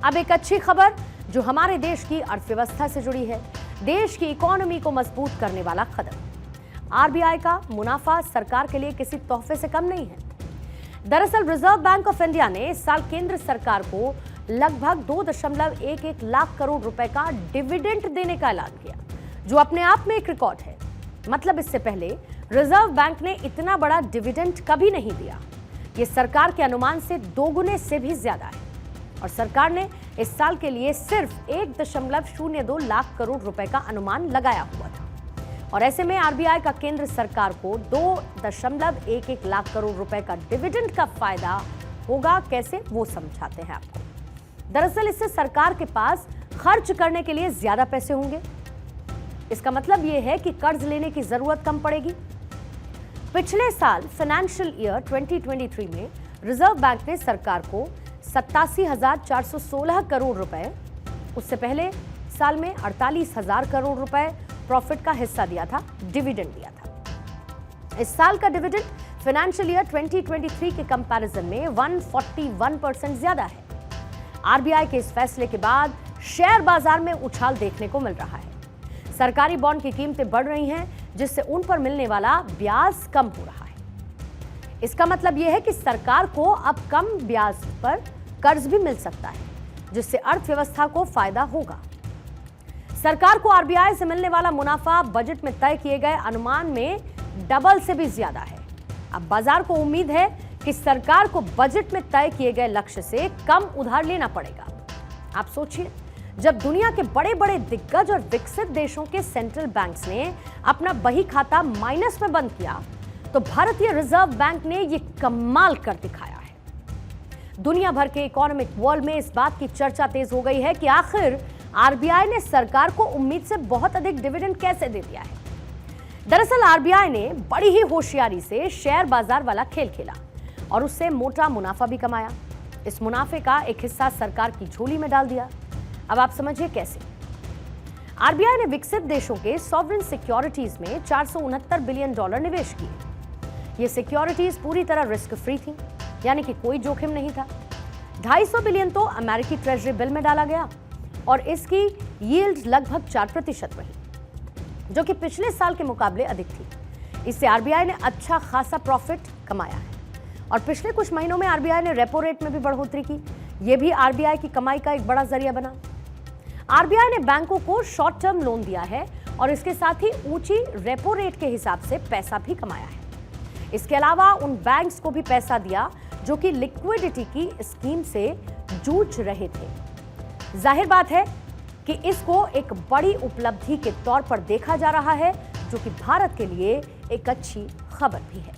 अब एक अच्छी खबर जो हमारे देश की अर्थव्यवस्था से जुड़ी है, देश की इकोनॉमी को मजबूत करने वाला कदम। आरबीआई का मुनाफा सरकार के लिए किसी तोहफे से कम नहीं है। दरअसल रिजर्व बैंक ऑफ इंडिया ने इस साल केंद्र सरकार को लगभग 2.11 लाख करोड़ रुपए का डिविडेंड देने का ऐलान किया, जो अपने आप में एक रिकॉर्ड है। मतलब इससे पहले रिजर्व बैंक ने इतना बड़ा डिविडेंड कभी नहीं दिया। ये सरकार के अनुमान से 2 गुने से भी ज्यादा है और सरकार ने इस साल के लिए सिर्फ 1.02 लाख करोड़ रुपए का अनुमान लगाया हुआ था। और ऐसे में आरबीआई का केंद्र सरकार को 2.11 लाख करोड़ रुपए का डिविडेंड का फायदा होगा, कैसे वो समझाते हैं आपको। दरअसल इससे सरकार के पास खर्च करने के लिए ज्यादा पैसे होंगे। इसका मतलब यह है कि कर्ज लेने की जरूरत कम पड़ेगी। पिछले साल फाइनेंशियल ईयर 2023 में रिजर्व बैंक ने सरकार को 87,416 करोड़ रुपए, उससे पहले साल में 48,000 करोड़ रुपए प्रॉफिट का हिस्सा दिया था, डिविडेंड दिया था। इस साल का डिविडेंड फाइनेंशियल ईयर 2023 के कंपैरिजन में 141% ज्यादा है। आरबीआई के इस फैसले के बाद शेयर बाजार में उछाल देखने को मिल रहा है। सरकारी बॉन्ड की कीमतें बढ़ रही हैं, जिससे उन पर मिलने वाला ब्याज कम हो रहा है। इसका मतलब यह है कि सरकार को अब कम ब्याज पर कर्ज भी मिल सकता है, जिससे अर्थव्यवस्था को फायदा होगा। सरकार को आरबीआई से मिलने वाला मुनाफा बजट में तय किए गए अनुमान में डबल से भी ज्यादा है। अब बाजार को उम्मीद है कि सरकार को बजट में तय किए गए लक्ष्य से कम उधार लेना पड़ेगा। आप सोचिए, जब दुनिया के बड़े बड़े दिग्गज और विकसित देशों के सेंट्रल बैंक्स ने अपना बही खाता माइनस में बंद किया, तो भारतीय रिजर्व बैंक ने यह कमाल कर दिखाया है। दुनिया भर के इकोनॉमिक वर्ल्ड में इस बात की चर्चा तेज हो गई है कि आखिर आरबीआई ने सरकार को उम्मीद से बहुत अधिक डिविडेंड कैसे दे दिया है। दरअसल आरबीआई ने बड़ी ही होशियारी से शेयर बाजार वाला खेल खेला और उससे मोटा मुनाफा भी कमाया। इस मुनाफे का एक हिस्सा सरकार की झोली में डाल दिया। अब आप समझिए कैसे। आरबीआई ने विकसित देशों के सॉवरेन सिक्योरिटीज में $469 बिलियन निवेश किए। ये सिक्योरिटीज पूरी तरह रिस्क फ्री थी, यानी कि कोई जोखिम नहीं था। 250 बिलियन तो अमेरिकी ट्रेजरी बिल में डाला गया और इसकी यील्ड लगभग 4% रही, जो कि पिछले साल के मुकाबले अधिक थी। इससे आरबीआई ने अच्छा खासा प्रॉफिट कमाया है और पिछले कुछ महीनों में आरबीआई ने रेपो रेट में भी बढ़ोतरी की। यह भी आरबीआई की कमाई का एक बड़ा जरिया बना। आरबीआई ने बैंकों को शॉर्ट टर्म लोन दिया है और इसके साथ ही ऊंची रेपो रेट के हिसाब से पैसा भी कमाया है। इसके अलावा उन बैंक्स को भी पैसा दिया जो कि लिक्विडिटी की स्कीम से जूझ रहे थे। जाहिर बात है कि इसको एक बड़ी उपलब्धि के तौर पर देखा जा रहा है, जो कि भारत के लिए एक अच्छी खबर भी है।